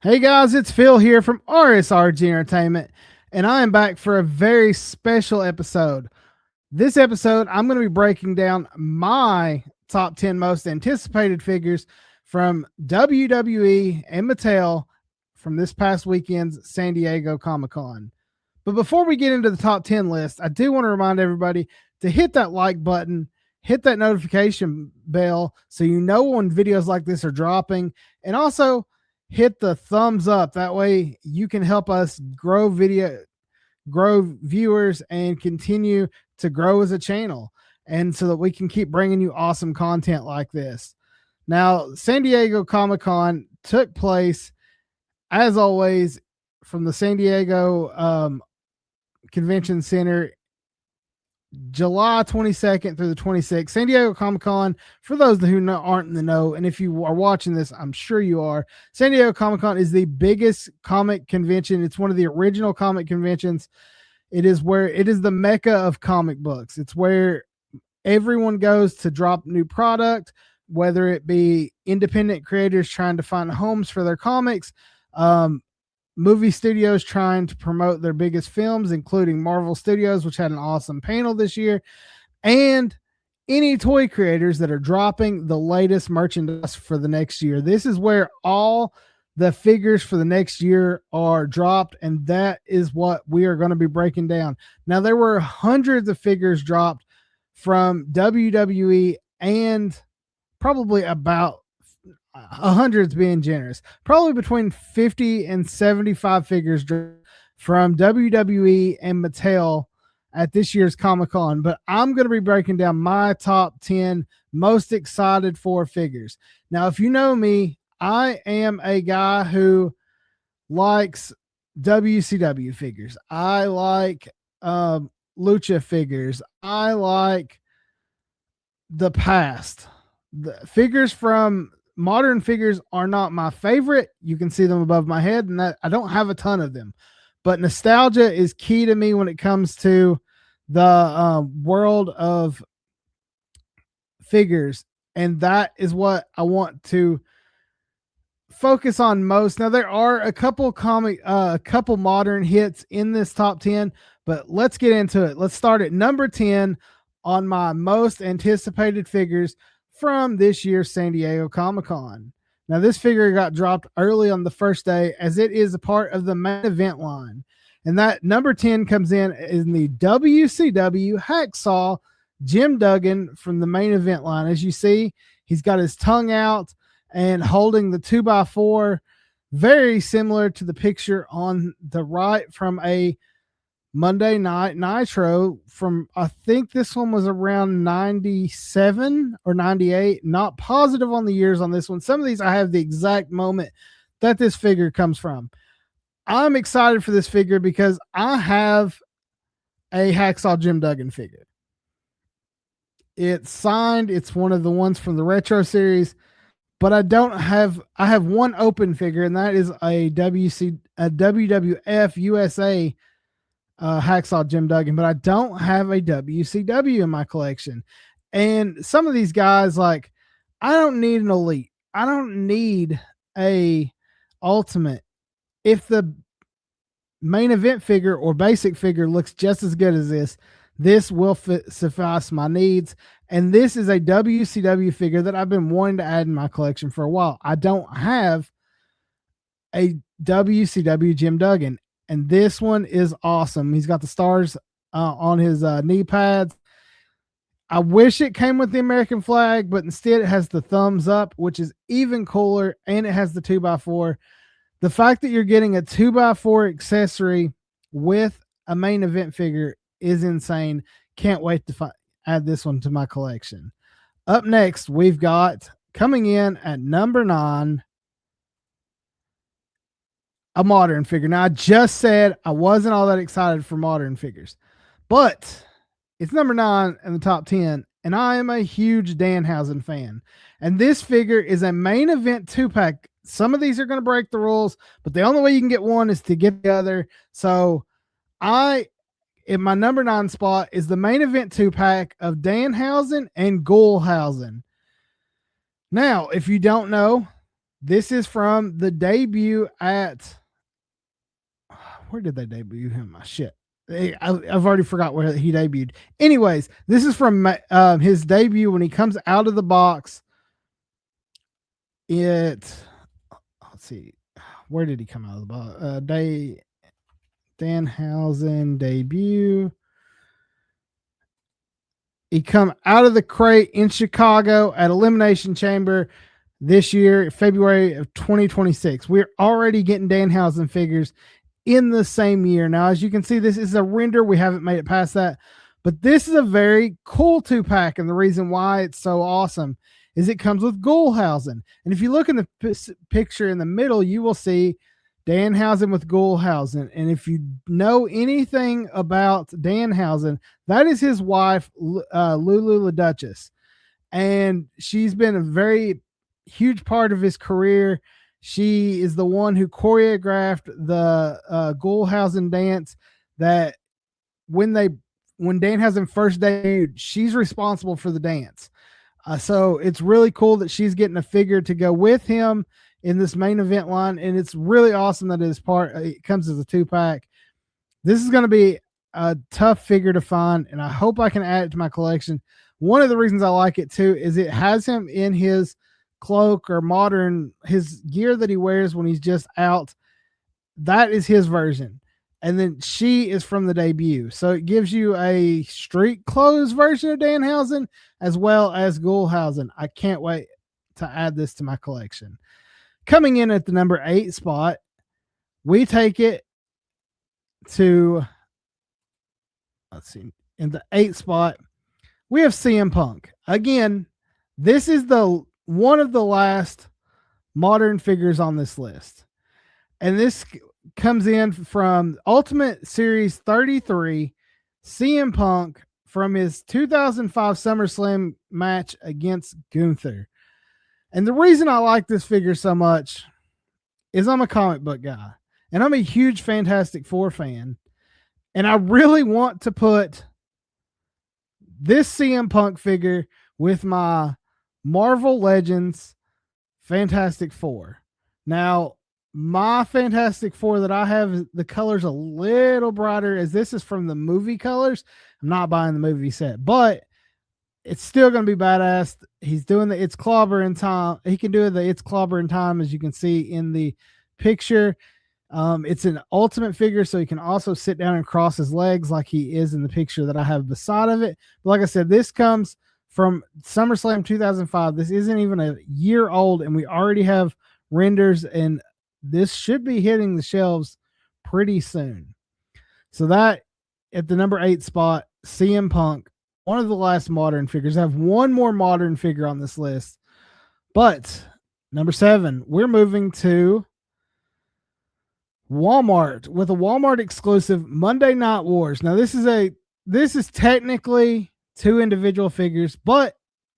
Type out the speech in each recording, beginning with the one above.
Hey guys, it's Phil here from RSRG Entertainment, and I am back for a very special episode. This episode, I'm going to be breaking down my top 10 most anticipated figures from WWE and Mattel from this past weekend's San Diego Comic Con. But before we get into the top 10 list, I do want to remind everybody to hit that like button, hit that notification bell so you know when videos like this are dropping, and also hit the thumbs up. That way you can help us grow viewers and continue to grow as a channel, and so that we can keep bringing you awesome content like this. Now, San Diego Comic-Con took place, as always, from the San Diego Convention Center, July 22nd through the 26th. San Diego Comic-Con, for those who aren't in the know, and if you are watching this, I'm sure you are, San Diego Comic-Con is the biggest comic convention. It's one of the original comic conventions. It is the mecca of comic books. It's where everyone goes to drop new product, whether it be independent creators trying to find homes for their comics, movie studios trying to promote their biggest films, including Marvel Studios, which had an awesome panel this year, and any toy creators that are dropping the latest merchandise for the next year. This is where all the figures for the next year are dropped, and that is what we are going to be breaking down. Now, there were hundreds of figures dropped from WWE, and probably about hundreds being generous, probably between 50 and 75 figures from WWE and Mattel at this year's Comic-Con. But I'm going to be breaking down my top 10 most excited for figures. Now, if you know me, I am a guy who likes WCW figures. I like Lucha figures. I like the past. The figures from modern figures are not my favorite. You can see them above my head, and that I don't have a ton of them. But nostalgia is key to me when it comes to the world of figures, and that is what I want to focus on most. Now, there are a couple modern hits in this top 10, but let's get into it. Let's start at number 10 on my most anticipated figures from this year's San Diego Comic-Con. Now, this figure got dropped early on the first day, as it is a part of the main event line. And that number 10 comes in the WCW Hacksaw Jim Duggan from the main event line. As you see, he's got his tongue out and holding the 2x4, very similar to the picture on the right from a Monday Night Nitro from, I think this one was around 97 or 98. Not positive on the years on this one. Some of these I have the exact moment that this figure comes from. I'm excited for this figure because I have a Hacksaw Jim Duggan figure. It's signed. It's one of the ones from the Retro series, but I have one open figure, and that is a WWF USA Hacksaw Jim Duggan, but I don't have a WCW in my collection. And some of these guys, like, I don't need an Elite. I don't need a Ultimate. If the main event figure or basic figure looks just as good as this will suffice my needs. And this is a WCW figure that I've been wanting to add in my collection for a while. I don't have a WCW Jim Duggan, and this one is awesome. He's got the stars on his knee pads. I wish it came with the American flag, but instead it has the thumbs up, which is even cooler, and it has the 2x4. The fact that you're getting a 2x4 accessory with a main event figure is insane. Can't wait to add this one to my collection. Up next, we've got, coming in at number 9, a modern figure. Now, I just said I wasn't all that excited for modern figures, but it's number 9 in the top 10, and I am a huge Danhausen fan. And this figure is a main event 2-pack. Some of these are going to break the rules, but the only way you can get one is to get the other. So in my number 9 spot is the main event 2-pack of Danhausen and Ghoulhausen. Now, if you don't know, This is from the debut at, where did they debut him? Shit. I've already forgot where he debuted. Anyways, this is from his debut when he comes out of the box. Let's see, where did he come out of the box? Danhausen debut. He come out of the crate in Chicago at Elimination Chamber this year, February of 2026. We're already getting Danhausen figures in the same year. Now, as you can see, this is a render. We haven't made it past that, but this is a very cool 2-pack, and the reason why it's so awesome is it comes with Gulhausen. And if you look in the picture in the middle, you will see Danhausen with Gulhausen. And if you know anything about Danhausen, that is his wife, Lulu LaDuchess. And she's been a very huge part of his career. She is the one who choreographed the Gulhausen dance that when Danhausen first debuted, she's responsible for the dance. So it's really cool that she's getting a figure to go with him in this main event line. And it's really awesome that it comes as a 2-pack. This is going to be a tough figure to find, and I hope I can add it to my collection. One of the reasons I like it too is it has him in his cloak or his gear that he wears when he's just out. That is his version. And then she is from the debut. So it gives you a street clothes version of Danhausen as well as Gulhausen. I can't wait to add this to my collection. Coming in at the number 8 spot, we take it to, let's see, in the 8th spot, we have CM Punk. Again, this is one of the last modern figures on this list. And this comes in from Ultimate Series 33, CM Punk, from his 2005 SummerSlam match against Gunther. And the reason I like this figure so much is I'm a comic book guy, and I'm a huge Fantastic Four fan. And I really want to put this CM Punk figure with my Marvel Legends Fantastic Four. Now, my Fantastic Four that I have, the color's a little brighter, as this is from the movie colors. I'm not buying the movie set, but it's still going to be badass. He's doing the It's Clobber in Time. He can do the It's Clobber in Time, as you can see in the picture. It's an ultimate figure, so he can also sit down and cross his legs like he is in the picture that I have beside of it. But like I said, this comes from SummerSlam 2005. This isn't even a year old, and we already have renders, and this should be hitting the shelves pretty soon. So that at the number 8 spot, CM Punk, one of the last modern figures. I have one more modern figure on this list, but number 7, we're moving to Walmart with a Walmart exclusive Monday Night Wars. Now this is technically 2 individual figures, but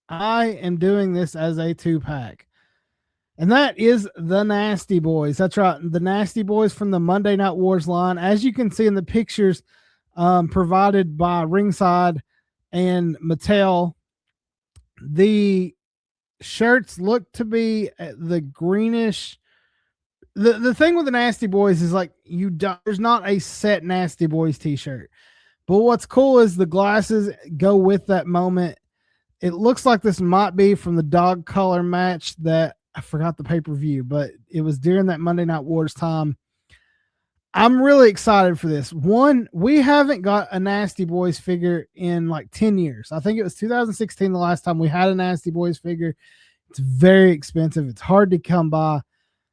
I am doing this as a 2-pack. And that is the Nasty Boys. That's right. The Nasty Boys from the Monday Night Wars line. As you can see in the pictures provided by Ringside and Mattel, the shirts look to be the greenish. The thing with the Nasty Boys is there's not a set Nasty Boys t-shirt. But what's cool is the glasses go with that moment. It looks like this might be from the dog color match that I forgot the pay-per-view, but it was during that Monday Night Wars time. I'm really excited for this. One, we haven't got a Nasty Boys figure in 10 years. I think it was 2016 the last time we had a Nasty Boys figure. It's very expensive. It's hard to come by.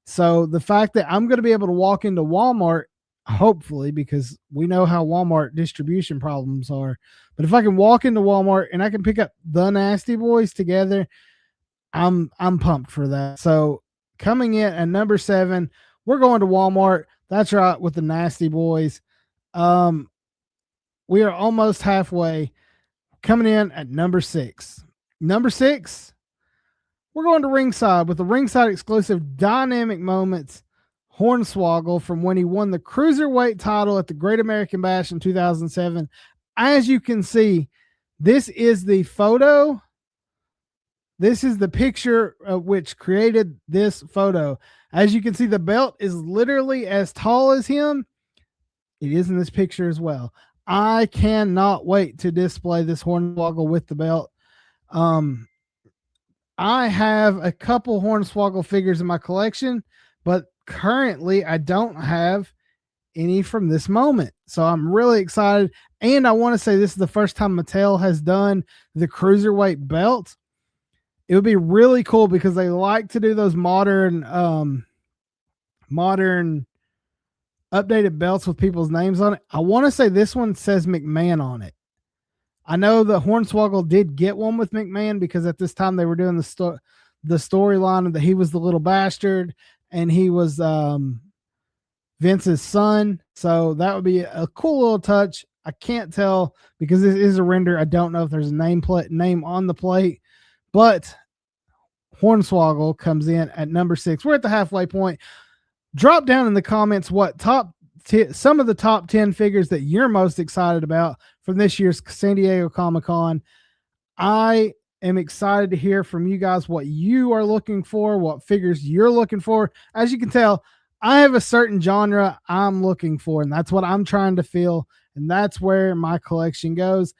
So the fact that I'm going to be able to walk into Walmart, hopefully, because we know how Walmart distribution problems are. But if I can walk into Walmart and I can pick up the Nasty Boys together, I'm pumped for that. So coming in at number 7, we're going to Walmart. That's right, with the Nasty Boys. We are almost halfway. Coming in at number 6. Number 6, we're going to Ringside with the Ringside exclusive Dynamic Moments Hornswoggle from when he won the Cruiserweight title at the Great American Bash in 2007. As you can see, this is the photo This is the picture which created this photo. As you can see, the belt is literally as tall as him. It is in this picture as well. I cannot wait to display this Hornswoggle with the belt. I have a couple Hornswoggle figures in my collection, but currently I don't have any from this moment. So I'm really excited. And I want to say this is the first time Mattel has done the cruiserweight belt. It would be really cool because they like to do those modern updated belts with people's names on it. I want to say this one says McMahon on it. I know the Hornswoggle did get one with McMahon because at this time they were doing the storyline that he was the little bastard and he was Vince's son. So that would be a cool little touch. I can't tell because this is a render. I don't know if there's a name on the plate, but Hornswoggle comes in at number 6. We're at the halfway point. Drop down in the comments what some of the top 10 figures that you're most excited about from this year's San Diego Comic-Con. I am excited to hear from you guys what you are looking for, what figures you're looking for. As you can tell, I have a certain genre I'm looking for, and that's what I'm trying to feel, and that's where my collection goes.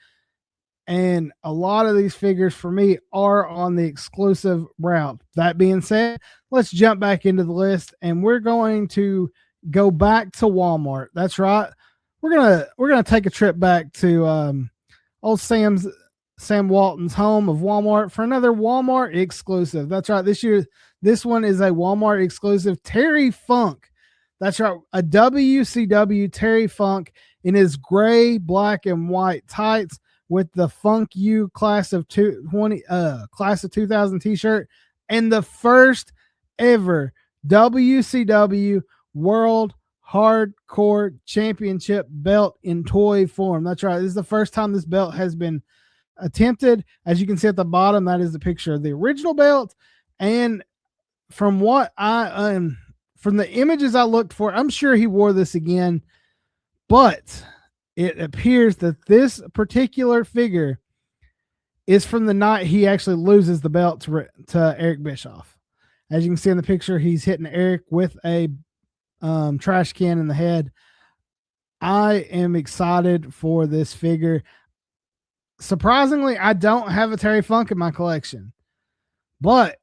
And a lot of these figures for me are on the exclusive route. That being said, let's jump back into the list, and we're going to go back to Walmart. That's right. We're gonna take a trip back to old Sam Walton's home of Walmart for another Walmart exclusive. That's right. This one is a Walmart exclusive. Terry Funk. That's right. A WCW Terry Funk in his gray, black, and white tights with the Funk You class of 2000 t-shirt and the first ever WCW World Hardcore Championship belt in toy form. That's right. This is the first time this belt has been attempted. As you can see at the bottom, that is the picture of the original belt. And from what from the images I looked for, I'm sure he wore this again, but it appears that this particular figure is from the night he actually loses the belt to Eric Bischoff. As you can see in the picture, he's hitting Eric with a trash can in the head. I am excited for this figure. Surprisingly, I don't have a Terry Funk in my collection, but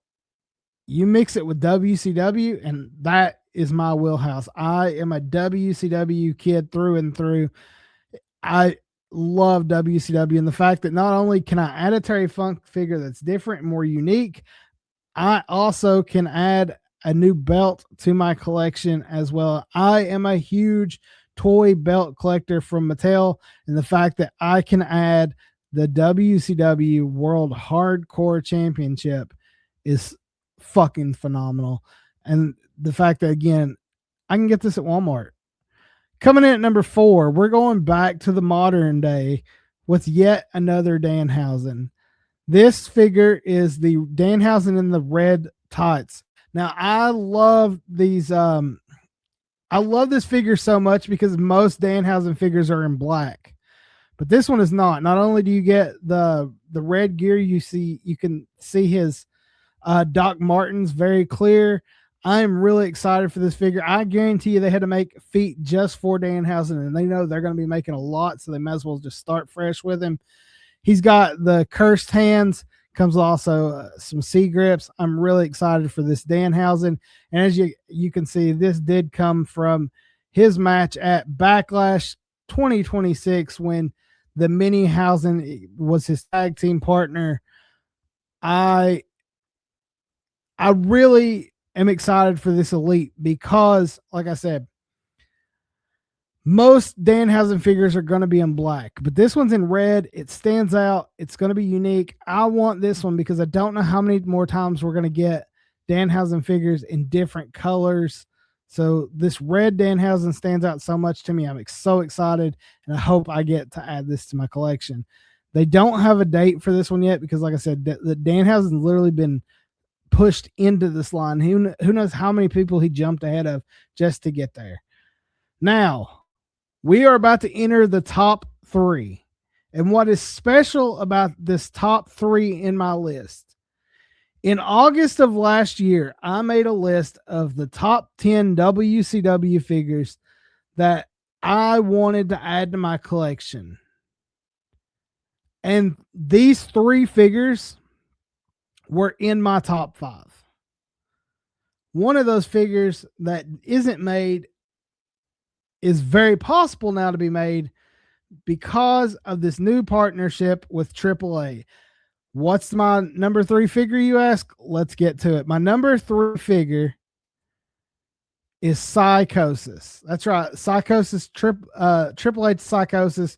you mix it with WCW, and that is my wheelhouse. I am a WCW kid through and through. I love WCW, and the fact that not only can I add a Terry Funk figure that's different and more unique, I also can add a new belt to my collection as well. I am a huge toy belt collector from Mattel, and the fact that I can add the WCW World Hardcore Championship is fucking phenomenal. And the fact that, again, I can get this at Walmart. Coming in at number 4, we're going back to the modern day with yet another Danhausen. This figure is the Danhausen in the red tights. Now, I love these. I love this figure so much because most Danhausen figures are in black, but this one is not. Not only do you get the red gear, you can see his Doc Martens very clear. I'm really excited for this figure. I guarantee you they had to make feet just for Danhausen, and they know they're going to be making a lot, so they might as well just start fresh with him. He's got the cursed hands, comes with also some C grips. I'm really excited for this Danhausen, and as you can see, this did come from his match at Backlash 2026 when the Minihausen was his tag team partner. I really am excited for this Elite because, like I said, most Danhausen figures are going to be in black, but this one's in red. It stands out. It's going to be unique. I want this one because I don't know how many more times we're going to get Danhausen figures in different colors. So this red Danhausen stands out so much to me. I'm so excited, and I hope I get to add this to my collection. They don't have a date for this one yet because, like I said, the Danhausen's literally been pushed into this line. Who knows how many people he jumped ahead of just to get there. Now, we are about to enter the top 3. And what is special about this top 3 in my list In August of last year, I made a list of the top 10 WCW figures that I wanted to add to my collection. And these 3 figures were in my top 5. One of those figures that isn't made is very possible now to be made because of this new partnership with AAA. What's my number 3 figure, you ask? Let's get to it. My number 3 figure is Sdcc. That's right. Sdcc, Triple H Sdcc.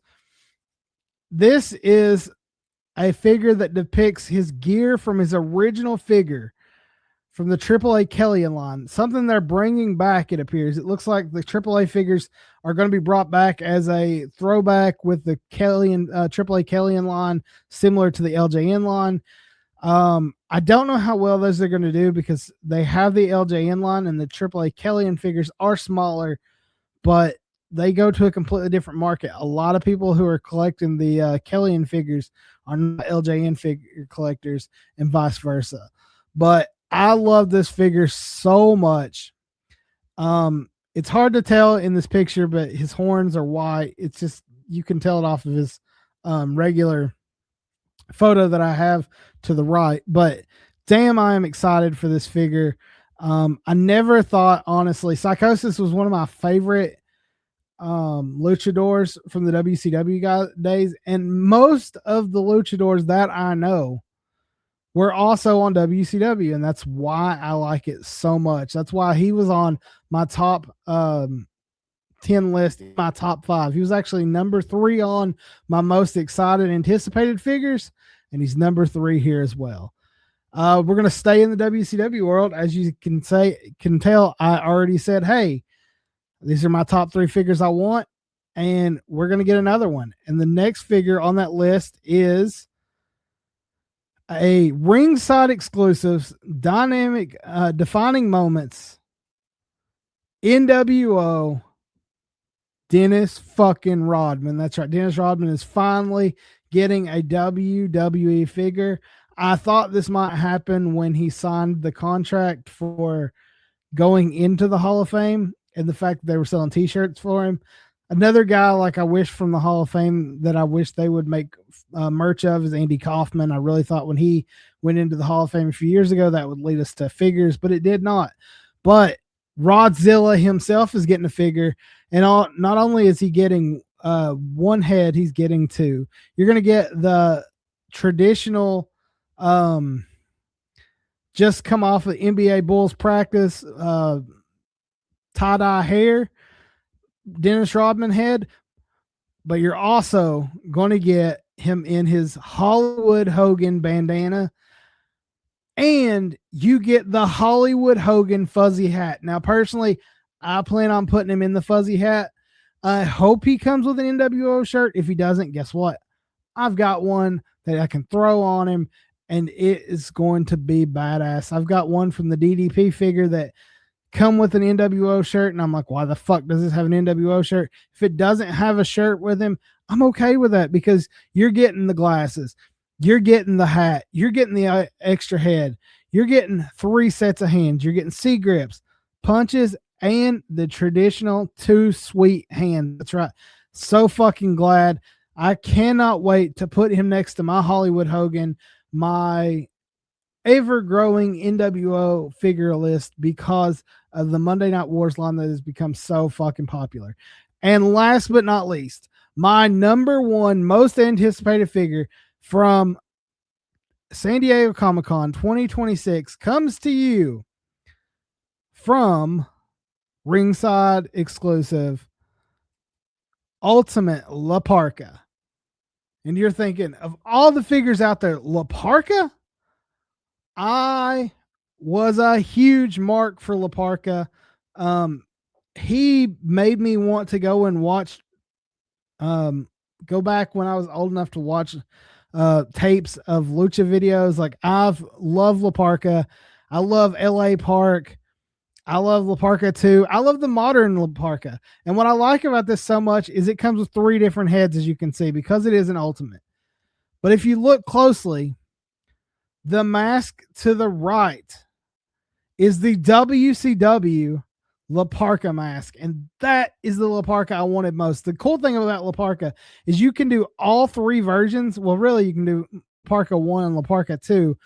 This is a figure that depicts his gear from his original figure from the AAA Kellyan line. Something they're bringing back, it appears. It looks like the AAA figures are going to be brought back as a throwback with the AAA Kellyan line, similar to the LJN line. I don't know how well those are going to do because they have the LJN line and the AAA Kellyan figures are smaller, but they go to a completely different market. A lot of people who are collecting the Kellyan figures are not LJN figure collectors and vice versa. But I love this figure so much. It's hard to tell in this picture, but his horns are white. It's just, you can tell it off of his regular photo that I have to the right. But damn, I am excited for this figure. I never thought, honestly, Sdcc was one of my favorite luchadors from the WCW days, and most of the luchadors that I know were also on WCW, and that's why I like it so much. That's why he was on my top 10 list, my top 5. He was actually number 3 on my most excited, anticipated figures, and he's number 3 here as well. We're going to stay in the WCW world. As you can tell, I already said, hey, these are my top 3 figures I want, and we're going to get another one. And the next figure on that list is a ringside exclusives, dynamic, defining moments, NWO, Dennis fucking Rodman. That's right. Dennis Rodman is finally getting a WWE figure. I thought this might happen when he signed the contract for going into the Hall of Fame, and the fact that they were selling t-shirts for him. Another guy like I wish from the Hall of Fame that I wish they would make merch of is Andy Kaufman. I really thought when he went into the Hall of Fame a few years ago that would lead us to figures, but it did not. But Rodzilla himself is getting a figure, and not only is he getting one head, he's getting 2. You're going to get the traditional just come off of NBA Bulls practice tie-dye hair Dennis Rodman head, but you're also going to get him in his Hollywood Hogan bandana, and you get the Hollywood Hogan fuzzy hat. Now, personally, I plan on putting him in the fuzzy hat. I hope he comes with an NWO shirt. If he doesn't, guess what? I've got one that I can throw on him, and it is going to be badass. I've got one from the DDP figure that come with an NWO shirt, and I'm like, why the fuck does this have an NWO shirt? If it doesn't have a shirt with him, I'm okay with that, because you're getting the glasses, you're getting the hat, you're getting the extra head, you're getting 3 sets of hands, you're getting C-grips, punches, and the traditional 2 sweet hands. That's right. So fucking glad. I cannot wait to put him next to my Hollywood Hogan, my ever-growing NWO figure list, because of the Monday Night Wars line that has become so fucking popular. And last but not least, my number 1 most anticipated figure from San Diego Comic-Con 2026 comes to you from ringside exclusive Ultimate La Parka. And you're thinking, of all the figures out there, La Parka? I was a huge mark for La Parka. He made me want to go and watch, go back when I was old enough to watch tapes of lucha videos. Like, I've loved La Parka. I love LA Park. I love La Parka too. I love the modern La Parka. And what I like about this so much is it comes with 3 different heads, as you can see, because it is an ultimate. But if you look closely, The mask to the right is the WCW La Parka mask, and that is the La Parka I wanted most. The cool thing about La Parka is you can do all three versions. Well, really, you can do Parka 1 and La Parka 2.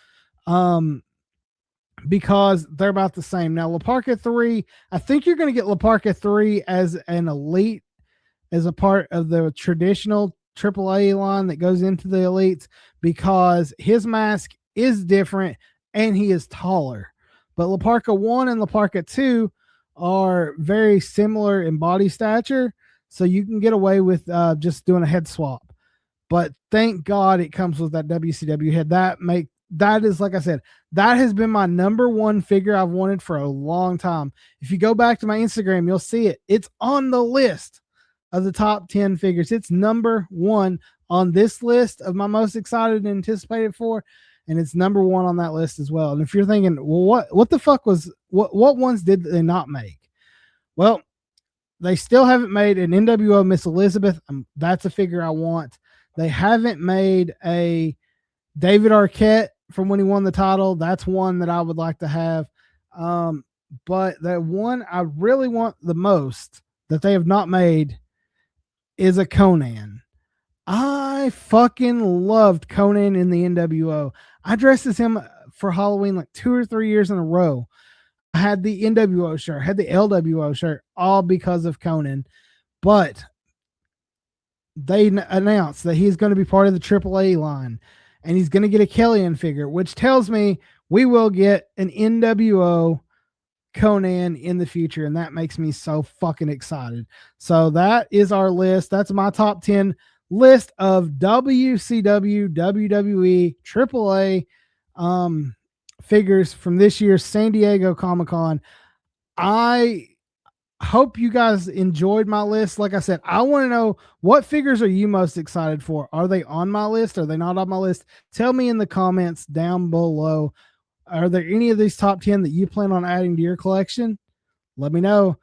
Because they're about the same. Now, La Parka 3, I think you're going to get La Parka 3 as an elite, as a part of the traditional AAA line that goes into the elites, because his mask is different and he is taller. But La Parka 1 and La Parka 2 are very similar in body stature, so you can get away with just doing a head swap. But thank God it comes with that WCW head. That is, like I said, that has been my number one figure I've wanted for a long time. If you go back to my Instagram, you'll see it. It's on the list of the top 10 figures. It's number one on this list of my most excited and anticipated for, and it's number one on that list as well. And if you're thinking, well, what the fuck was, what ones did they not make? Well, they still haven't made an NWO Miss Elizabeth. That's a figure I want. They haven't made a David Arquette from when he won the title. That's one that I would like to have. But the one I really want the most that they have not made is a Conan. I fucking loved Conan in the NWO. I dressed as him for Halloween like 2 or 3 years in a row. I had the NWO shirt, had the LWO shirt, all because of Conan. But they announced that he's going to be part of the AAA line, and he's going to get a Kellyanne figure, which tells me we will get an NWO Conan in the future, and that makes me so fucking excited. So that is our list. That's my top 10 list of WCW, WWE, AAA figures from this year's San Diego Comic-Con. I hope you guys enjoyed my list. Like I said, I want to know, what figures are you most excited for? Are they on my list? Are they not on my list? Tell me in the comments down below. Are there any of these top 10 that you plan on adding to your collection? Let me know.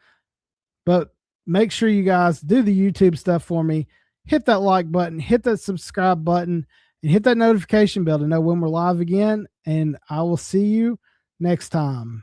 But make sure you guys do the YouTube stuff for me. Hit that like button, hit that subscribe button, and hit that notification bell to know when we're live again. And I will see you next time.